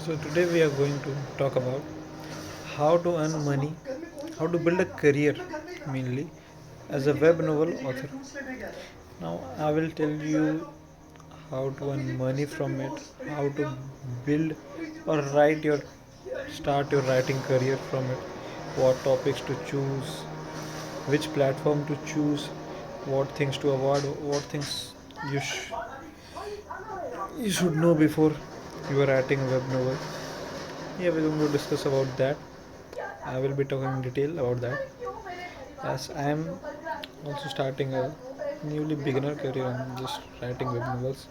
So today we are going to talk about how to earn money, how to build a career mainly as a web novel author. Now I will tell you how to earn money from it, how to build or write your start your writing career from it, what topics to choose, which platform to choose, what things to avoid, what things you you should know before you are writing a web novel. Yeah, we're going to discuss about that. I will be talking in detail about that as I am also starting a newly beginner career on just writing web novels.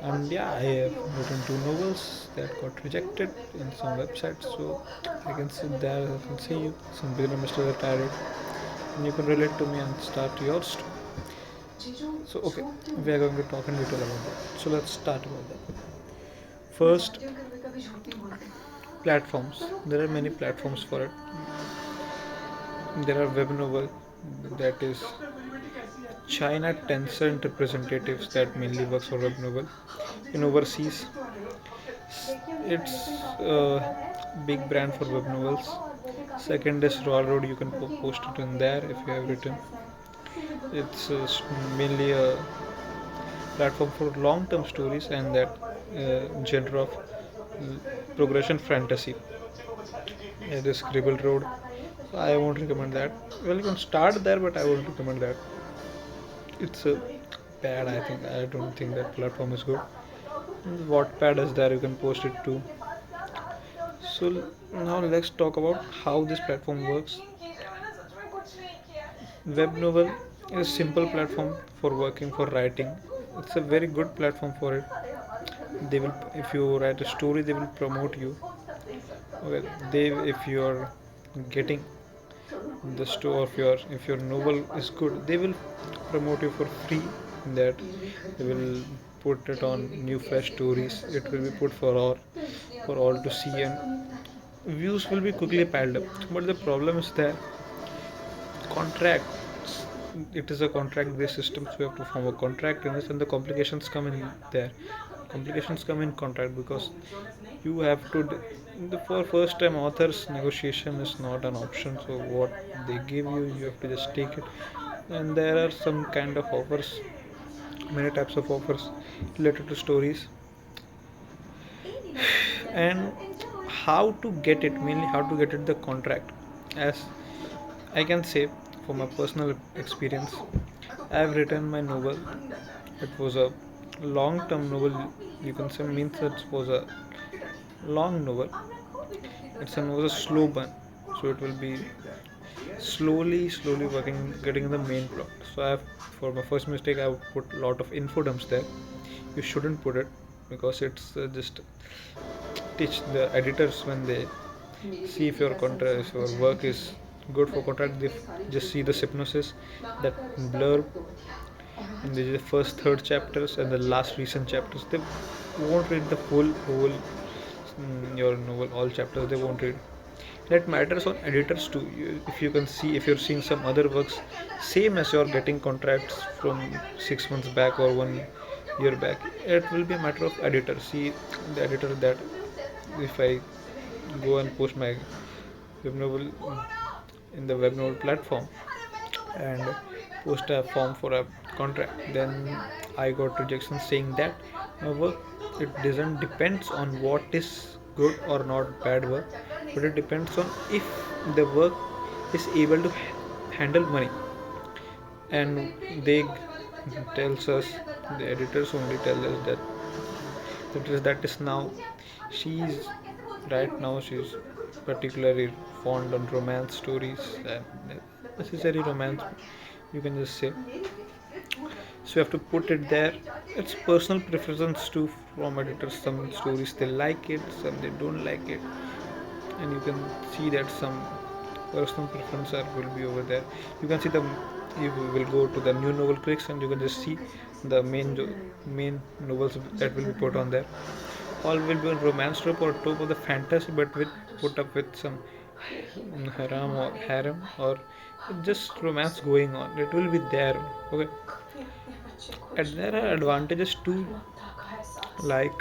And yeah, I have written two novels that got rejected in some websites, so I can sit there, I can see you, some beginner mistakes that I did, and you can relate to me and start yours too. So okay, we are going to talk in detail about that. So let's start about that. First, platforms. There are many platforms for it. There are web novel, that is China Tencent representatives that mainly works for web novel. In overseas, it's a big brand for web novels. Second is Raw Road. You can post it in there if you have written. It's mainly a platform for long-term stories and that genre of progression fantasy. It is Scribble Road. So I won't recommend that. Well, you can start there, but I won't recommend that. It's bad. I think I don't think that platform is good. Wattpad is there. You can post it too. So now let's talk about how this platform works. Web novel is a simple platform for working for writing. It's a very good platform for it. They will, if you write a story, they will promote you. Okay, they if you are getting the store of your if your novel is good, they will promote you for free. That they will put it on new fresh stories. It will be put for all to see, and views will be quickly piled up. But the problem is that contracts, it is a contract based system, so you have to form a contract in this, and the complications come in there. Complications come in contract because you have to the for first time authors negotiation is not an option. So what they give you, you have to just take it. And there are some kind of offers, many types of offers related to stories. And how to get it, mainly how to get it the contract. As I can say, from my personal experience, I have written my novel. It was a long term novel, you can say, means it was a long novel. Was a slow burn, so it will be slowly working, getting the main plot. So I have, for my first mistake, I have put a lot of info dumps there. You shouldn't put it because it's just teach the editors when they see if your contract, if your work is good for contract, they just see the synopsis, that blurb, and the first third chapters and the last recent chapters. They won't read the whole your novel, all chapters. They won't read. That matters on editors too. If you can see, if you're seeing some other works same as you're getting contracts from 6 months back or 1 year back, it will be a matter of editor. See the editor that if I go and post my web novel in the web novel platform and post a form for a contract, then I got rejection saying that my work, it doesn't depends on what is good or not bad work, but it depends on if the work is able to handle money. And they tells us, the editors only tell us that is now she's right now she's particularly fond on romance stories and necessary romance, you can just say. So you have to put it there. It's personal preference too from editors. Some stories they like it, some they don't like it, and you can see that some personal preference will be over there. You can see the, you will go to the new novel clicks and you can just see the main novels that will be put on there. All will be on romance trope or trope of the fantasy, but with put up with some haram or harem or just romance going on. It will be there. Okay, and there are advantages too, like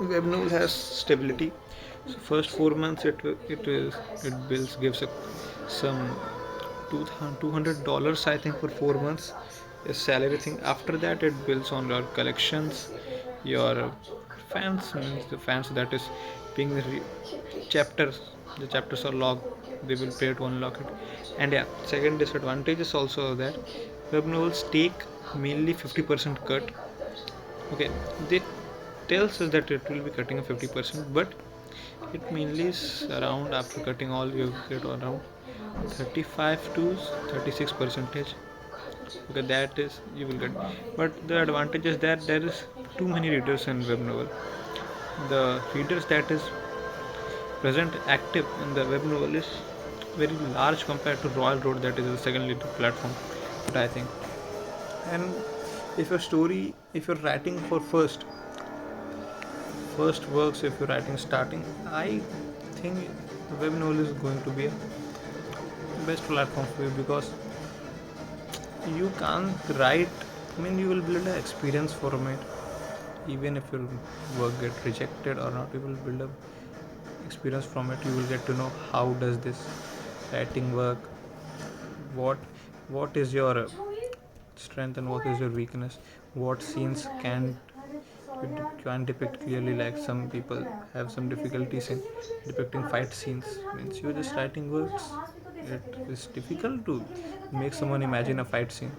Web novel has stability. So first 4 months it builds gives a, some $200 I think for 4 months is salary thing. After that it builds on your collections, your fans means the fans that is being the chapters. The chapters are locked. They will pay to unlock it. And yeah, second disadvantage is also that web novels take mainly 50% cut. Okay, they tells us that it will be cutting a 50%, but it mainly is around after cutting all you get around 35 to 36 percentage. Okay, that is you will get, but the advantage is that there is too many readers in web novel. The readers that is present active in the web novel is very large compared to Royal Road, that is the second leader platform. But I think, and if your story, if you're writing for first works, if you're writing starting, I think the web novel is going to be a best platform for you, because you can't write, I mean you will build an experience from it. Even if your work get rejected or not, you will build a experience from it. You will get to know how does this writing work, what what is your strength and what is your weakness, what scenes can depict clearly. Like some people have some difficulties in depicting fight scenes, means you're just writing words. It is difficult to make someone imagine a fight scene.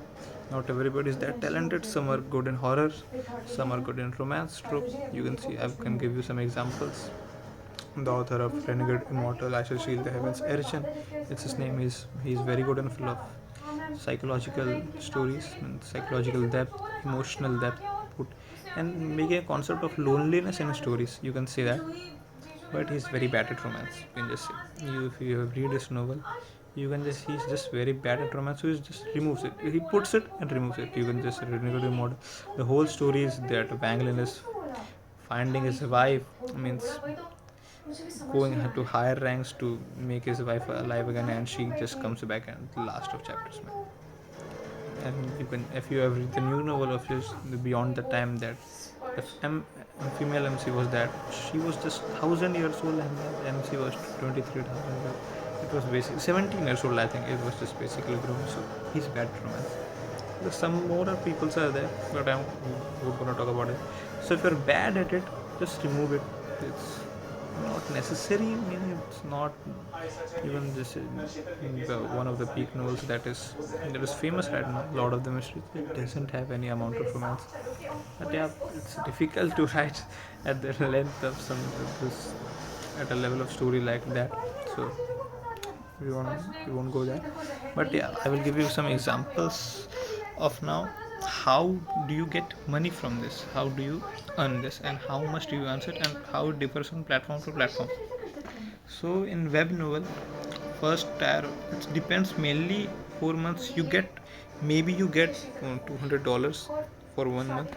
Not everybody is that talented. Some are good in horror, some are good in romance trope. You can see, I can give you some examples. The author of Renegade Immortal, I Shall Shield the Heavens, Erchen, it's his name. He's very good in full of psychological stories and psychological depth, emotional depth, put, and making a concept of loneliness in his stories. You can say that, but he's very bad at romance. You can just say, if you have read his novel, you can just, he's just very bad at romance, so he just removes it. He puts it and removes it. You can just Renegade Immortal. The whole story is that Wanglin is finding his wife, means going to higher ranks to make his wife alive again, and she just comes back at the last of chapters, man. And you can, if you have read the new novel of his, Beyond the Time, that the female MC was that she was just 1,000 years old and the MC was 23,000. It was basically 17 years old, I think. It was just basically grown. So he's bad at romance. There's some more people are there, but we're gonna talk about it. So if you're bad at it, just remove it. It's not necessary. I mean, it's not even this one of the peak novels that is famous right now, Lord of the Mysteries. It doesn't have any amount of romance, but yeah, it's difficult to write at the length of some of this at a level of story like that. So we won't go there, but yeah, I will give you some examples of now. How do you get money from this, how do you earn this, and how much do you earn it, and how it differs from platform to platform. So in web novel, first tier, it depends mainly. 4 months you get, maybe you get $200 for 1 month,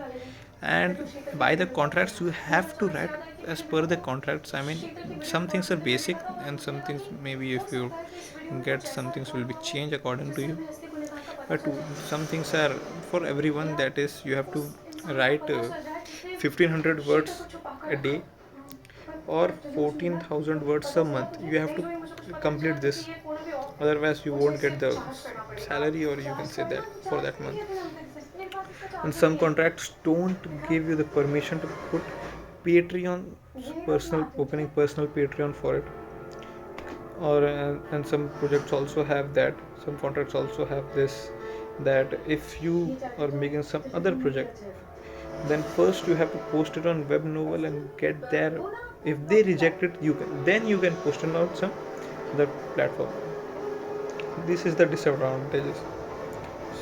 and by the contracts you have to write as per the contracts. I mean, some things are basic and some things, maybe if you get, some things will be changed according to you, but some things are for everyone. That is, you have to write 1500 words a day or 14,000 words a month. You have to complete this, otherwise you won't get the salary, or you can say that, for that month. And some contracts don't give you the permission to put Patreon, personal opening personal Patreon for it. Or and some projects also have that, some contracts also have this, that if you are making some other project, then first you have to post it on web novel and get there. If they reject it, you can post it on some other platform. This is the disadvantages.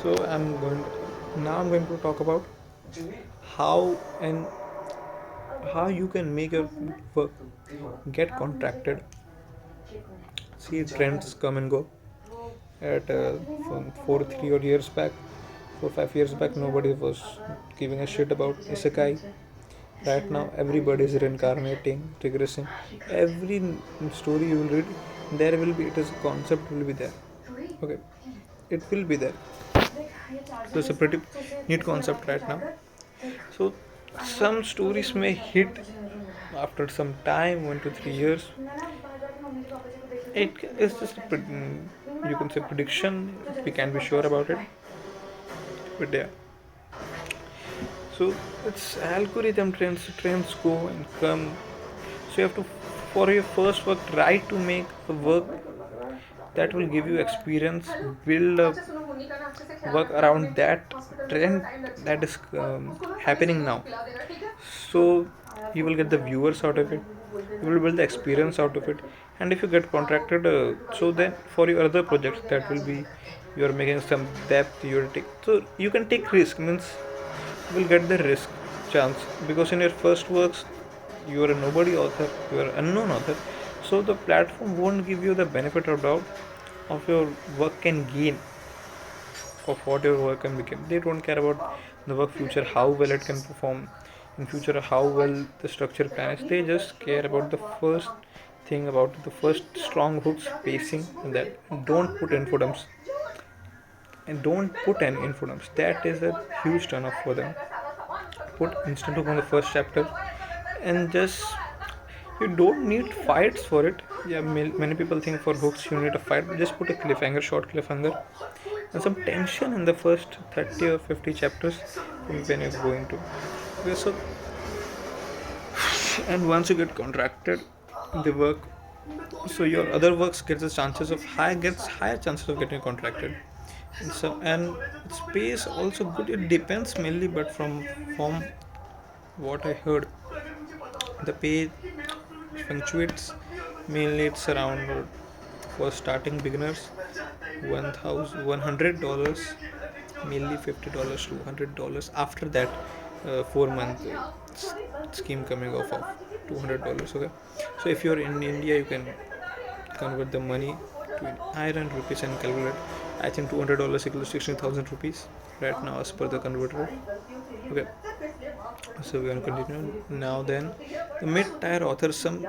So I'm going to talk about how and how you can make your work get contracted. See, trends come and go. At from 4 3 years back, 4 5 years back, nobody was giving a shit about isekai. Right now everybody is reincarnating, regressing. Every story you will read, there will be, it is a concept will be there. Okay, it will be there. So it's a pretty neat concept right now. So some stories may hit after some time, 1 to 3 years, it is just a you can say prediction. We can be sure about it, but yeah. So it's algorithm trends go and come. So you have to, for your first work, try to make a work that will give you experience, build a work around that trend that is happening now. So you will get the viewers out of it, you will build the experience out of it, and if you get contracted, so then for your other projects, that will be, you are making some depth, you are take, so you can take risk, means you will get the risk chance, because in your first works you are a nobody author, you are an unknown author, so the platform won't give you the benefit of doubt of your work can gain, of what your work can become. They don't care about the work future, how well it can perform in future, how well the structure plan is. They just care about the first thing, about the first strong hooks, pacing, and that. Don't put infodumps, and don't put an infodumps. That is a huge turn off for them. Put instant hook on the first chapter, and just, you don't need fights for it. Yeah, many people think for hooks you need a fight. Just put a cliffhanger, short cliffhanger, and some tension in the first 30 or 50 chapters when you're going to. Okay, so, and once you get contracted, the work, so your other works gets the chances of higher chances of getting contracted. And its pace also good. It depends mainly, but from what I heard, the pay fluctuates. Mainly it's around, for starting beginners, $1,100, mainly $50 to $100. After that, 4 month scheme coming off of $200. Okay, so if you're in India, you can convert the money to iron rupees and calculate. I think $200 equals 16,000 rupees right now as per the converter. Okay, so we are continue now. Then the mid-tier authors, some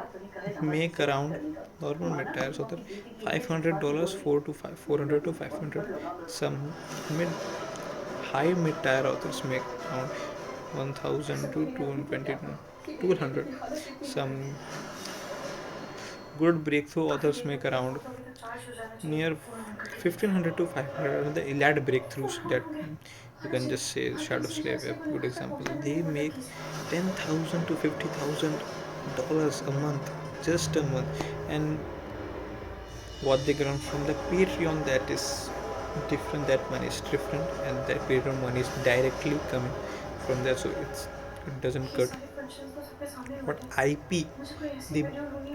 make around, normal mid-tier author, $500, 400 to 500. Some mid high mid-tier authors make around 1,000 to 220 200. Some good breakthrough authors make around near 1,500 to 500. The elite breakthroughs, that you can just say Shadow Slave, a good example. They make 10,000 to $50,000 a month, just a month. And what they get from the Patreon, that is different. That money is different, and that Patreon money is directly coming from there, so it doesn't cut. What IP they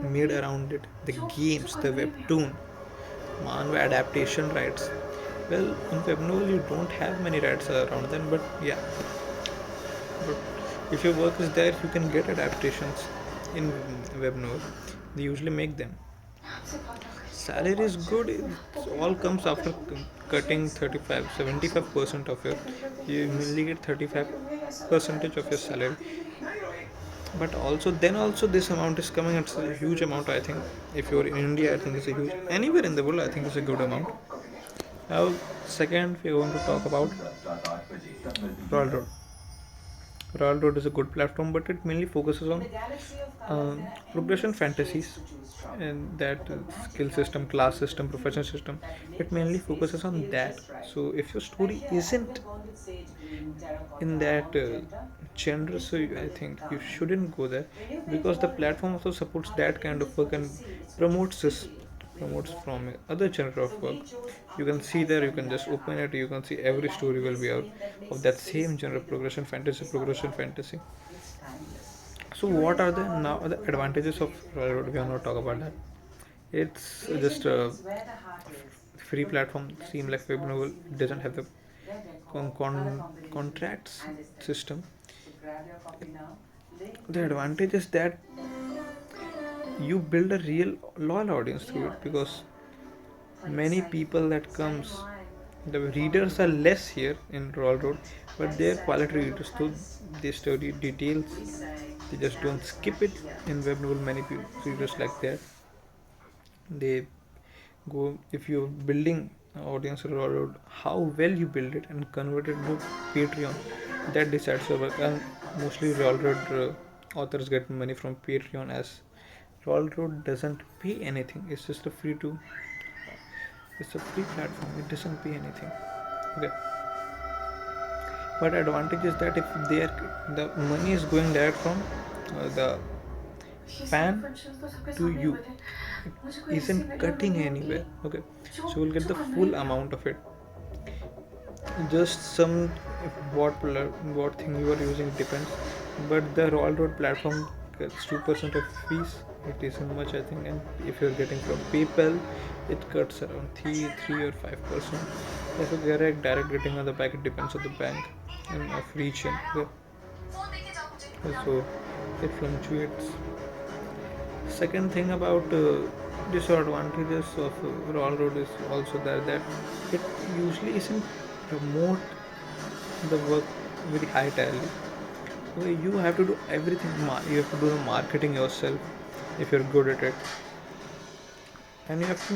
made around it, the games, the webtoon, manga adaptation rights. Well, on webnovel you don't have many rights around them, but yeah, but if your work is there, you can get adaptations in webnovel. They usually make them. Salary is good. It all comes after cutting 35 75% of your, you mainly get 35 percentage of your salary. But also, then also this amount is coming. It's a huge amount, I think. If you're in India, I think it's a huge, anywhere in the world, I think it's a good amount. Now, second, we're going to talk about Railroad. Railroad is a good platform, but it mainly focuses on progression fantasies, and that skill system, class system, profession system. It mainly focuses on that. So if your story isn't in that genre, so I think you shouldn't go there, because the platform also supports that kind of work and promotes this, promotes from other genre of work. You can see there, you can just open it, you can see every story will be out of that same genre, progression fantasy, progression fantasy. So what are the now the advantages of Railroad? We are not talk about that. It's just a free platform. Seem like web novel. It doesn't have the contracts system. The advantage is that you build a real loyal audience through it, because many people that comes, the readers are less here in Railroad, but they're quality readers, so they study details. They just don't skip it. In web novel, many people, readers like that. They go, if you're building an audience around how well you build it and convert it to Patreon, that decides your work. And mostly Railroad authors get money from Patreon, as Railroad doesn't pay anything. It's a free platform. It doesn't pay anything. Okay. But advantage is that if they are the money is going direct from the fan to you, it isn't cutting anywhere. Okay, so you'll get the full amount of it. Just some what thing you are using depends, but the Railroad platform gets 2% of fees. It isn't much, I think, and if you're getting from PayPal, it cuts around 3 or 5%. If you get a direct getting on the back, it depends on the bank and of region. Okay. So it fluctuates. Second thing about disadvantages of Railroad is also that it usually isn't promote the work very high tally. Okay, you have to do everything. You have to do the marketing yourself if you're good at it, and you have to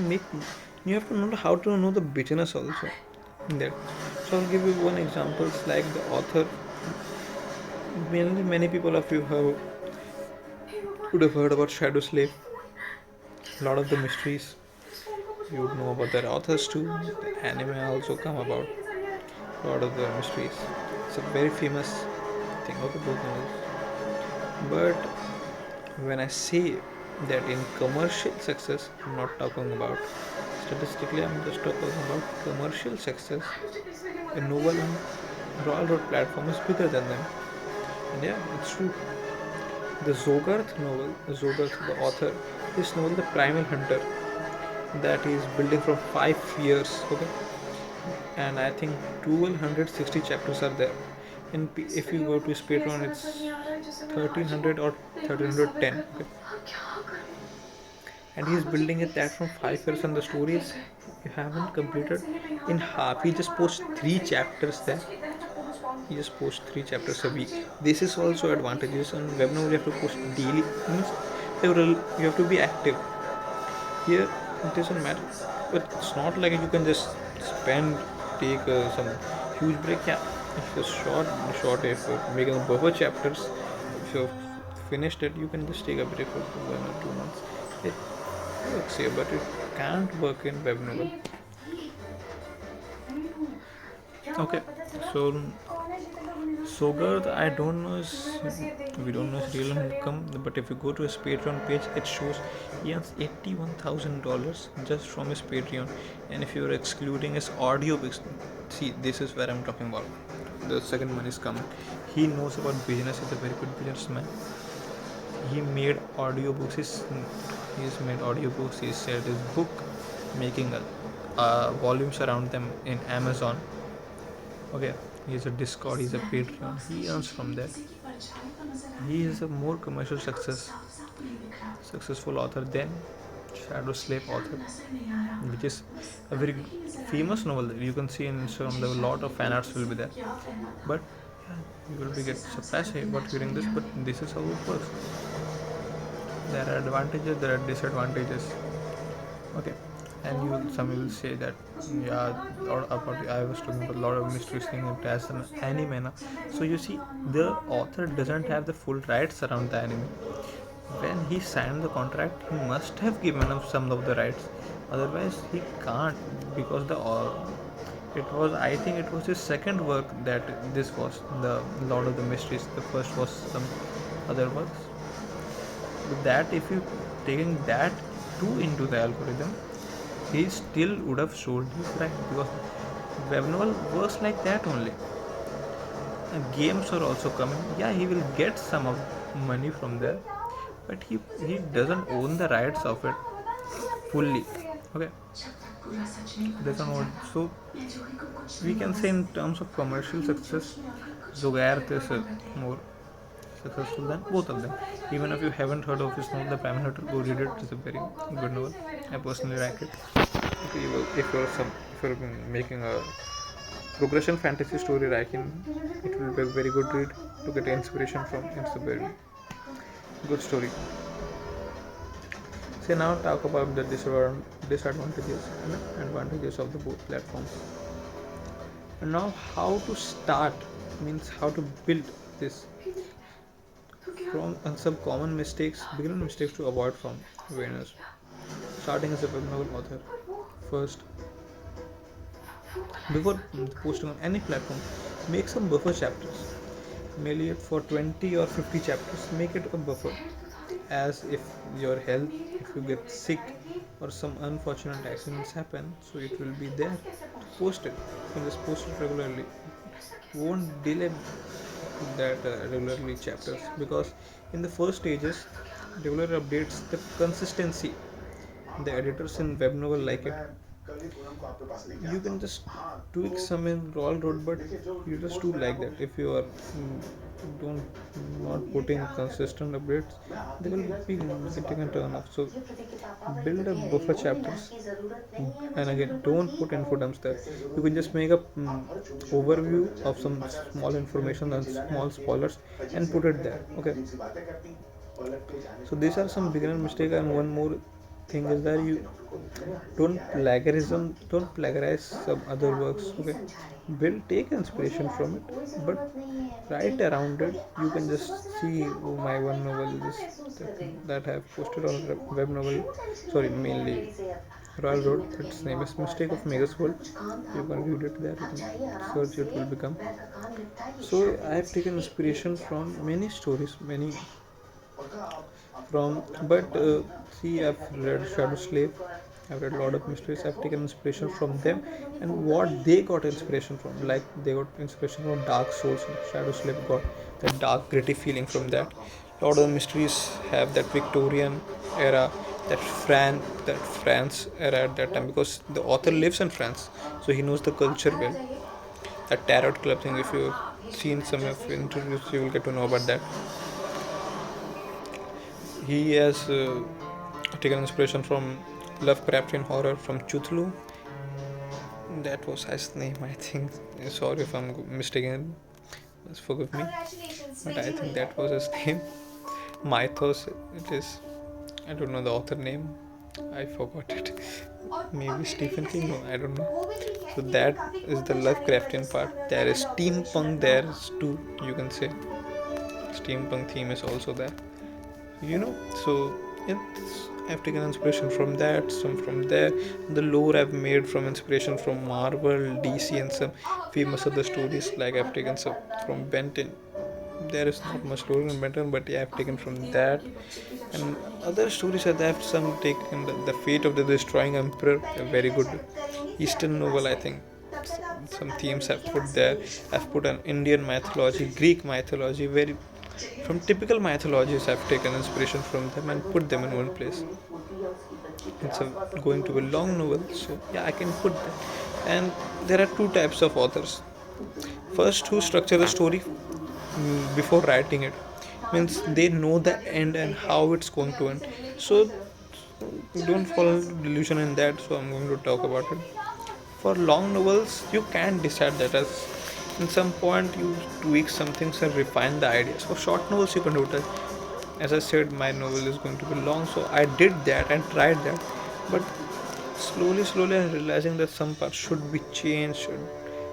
know how to know the business also. In that, so I'll give you one example. Like the author, mainly many people of you have would have heard about Shadow Slave. A lot of the mysteries you would know about their authors too. The anime also come about a lot of the mysteries. It's a very famous thing of the book novels. But when I say that in commercial success, I'm not talking about statistically, I'm just talking about commercial success. A novel on Royal Road platform is bigger than them. And yeah, it's true. The Zogarth novel, Zogarth, the author, this novel, The Primal Hunter, that is building from 5 years, okay? And I think 1260 chapters are there. And if you go to his Patreon, it's 1300 or 1310, okay? And he's building it that from 5 years, and the story is you haven't completed in half. He just posts 3 chapters there. He just posts 3 chapters a week. This is also advantages on web novel. You have to post daily. Means you have to be active. Here it doesn't matter, but it's not like you can just take some huge break. Yeah, if you're short, if you're making buffer chapters, if you've finished it, you can just take a break for 1 or 2 months. It works here, but it can't work in web novel. Okay, so Sogard, I don't know we don't know his real income, but if you go to his Patreon page, it shows he earns $81,000 just from his Patreon. And if you're excluding his audio books, see, this is where I'm talking about. The second one is coming. He knows about business. He's a very good businessman. He made audiobooks. He's made audiobooks. He said his book, making volumes around them in Amazon. Okay, he's a Discord, he's a Patreon, he earns from that. He is a more commercial successful author than Shadow Slave author, which is a very famous novel. You can see in Instagram there are a lot of fan arts will be there. But yeah, you will be get surprised about hearing this, but this is how it works. There are advantages, there are disadvantages. Okay, and some will say that yeah, or about I was talking about a lot of mysteries thing it as an anime now. So you see, the author doesn't have the full rights around the anime. When he signed the contract, he must have given up some of the rights. Otherwise, he can't, because it was, I think it was his second work that this was the Lord of the Mysteries. The first was some other works. With that, if you taking that too into the algorithm, he still would have sold his right, because web novel works like that only. And games are also coming. Yeah, he will get some of money from there, but he doesn't own the rights of it fully. Okay, doesn't own. So we can say in terms of commercial success, Zogarth is more successful than both of them. Even if you haven't heard of his novel, The Primal Hunter, go read it. It's a very good novel. I personally like it. If you're making a progression fantasy story writing, it will be a very good read to get inspiration from. It's a very good story. So now talk about the disadvantages and advantages of the both platforms. And now how to start, means how to build this. from some common mistakes, beginner mistakes to avoid from beginners. Starting as a web novel author. First, before posting on any platform, make some buffer chapters. Mainly it for 20 or 50 chapters. Make it a buffer. As if your health, if you get sick or some unfortunate accidents happen, so it will be there. Post it. You can just post it regularly. Won't delay that regularly chapters, because in the first stages regular updates the consistency. The editors in web novel like it. You can just tweak some in raw road, but you just do like that. If you are don't not putting consistent updates, they will be getting a turn off. So build a buffer chapters, and again don't put info dumps there. You can just make a overview of some small information and small spoilers and put it there. Okay, so these are some beginner mistake. And one more thing is that you don't plagiarize some other works. Okay, will take inspiration from it, but write around it. You can just see, oh, my one novel is that I have posted on web novel, sorry, mainly Royal Road. Its name is Mistake of Megas World. You can read it there, you can search, it will become. So I have taken inspiration from many stories, many from, but see, I've read Shadow Slave, I've read Lord of Mysteries. I've taken inspiration from them and what they got inspiration from. Like they got inspiration from Dark Souls. Shadow Slave got that dark gritty feeling from that. Lord of the Mysteries have that Victorian era, that France era at that time, because the author lives in France, so he knows the culture well. That tarot club thing, if you've seen some of interviews, you will get to know about that. He has taken inspiration from Lovecraftian horror from Cthulhu. That was his name, I think. Sorry if I'm mistaken. Just forgive me. But I think that was his name. Mythos, it is. I don't know the author name. I forgot it. Maybe Stephen King. No, I don't know. So that is the Lovecraftian part. There is steampunk. There is too. You can say steampunk theme is also there. So it's, I've taken inspiration from that, some from there. The lore I've made from inspiration from Marvel, DC, and some famous other stories. Like I've taken some from Benton. There is not much lore in Benton, but yeah, I've taken from that. And other stories that I've some taken, the Fate of the Destroying Emperor, a very good Eastern novel, I think. Some themes I've put there. I've put an Indian mythology, Greek mythology, very from typical mythologies. I've taken inspiration from them and put them in one place. It's going to be a long novel, so yeah, I can put that. And there are two types of authors. First, who structure the story before writing it, means they know the end and how it's going to end. So don't fall into delusion in that. So I'm going to talk about it. For long novels, you can decide that as in some point you tweak some things and refine the ideas. For short novels, you can do that. As I said, my novel is going to be long, so I did that and tried that. But slowly, I'm realizing that some part should be changed.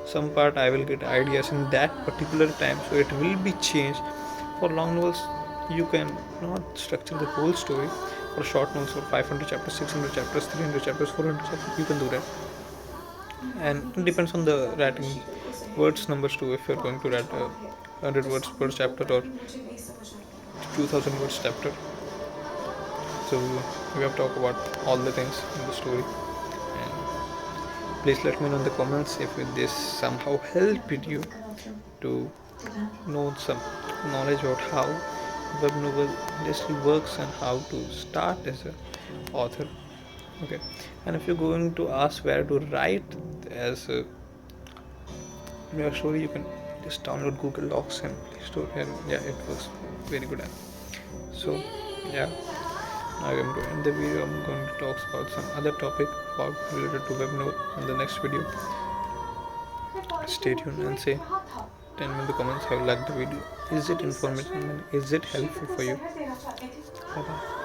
Some part I will get ideas in that particular time, so it will be changed. For long novels, you can not structure the whole story. For short novels, for 500 chapters, 600 chapters, 300 chapters, 400 chapters, you can do that. And it depends on the writing words numbers too. If you're going to write 100 words per chapter or 2000 words chapter, so we have talked about all the things in the story. And please let me know in the comments if this somehow helped you to know some knowledge about how web novel industry works and how to start as an author. Okay, and if you're going to ask where to write as a your story, you can just download Google Docs and Play Store, and yeah, it works very good. So yeah, now I'm going to end the video. I'm going to talk about some other topic about related to web novel in the next video. Stay tuned and say, tell me in the comments how you like the video. Is it informative and is it helpful for you? Bye bye.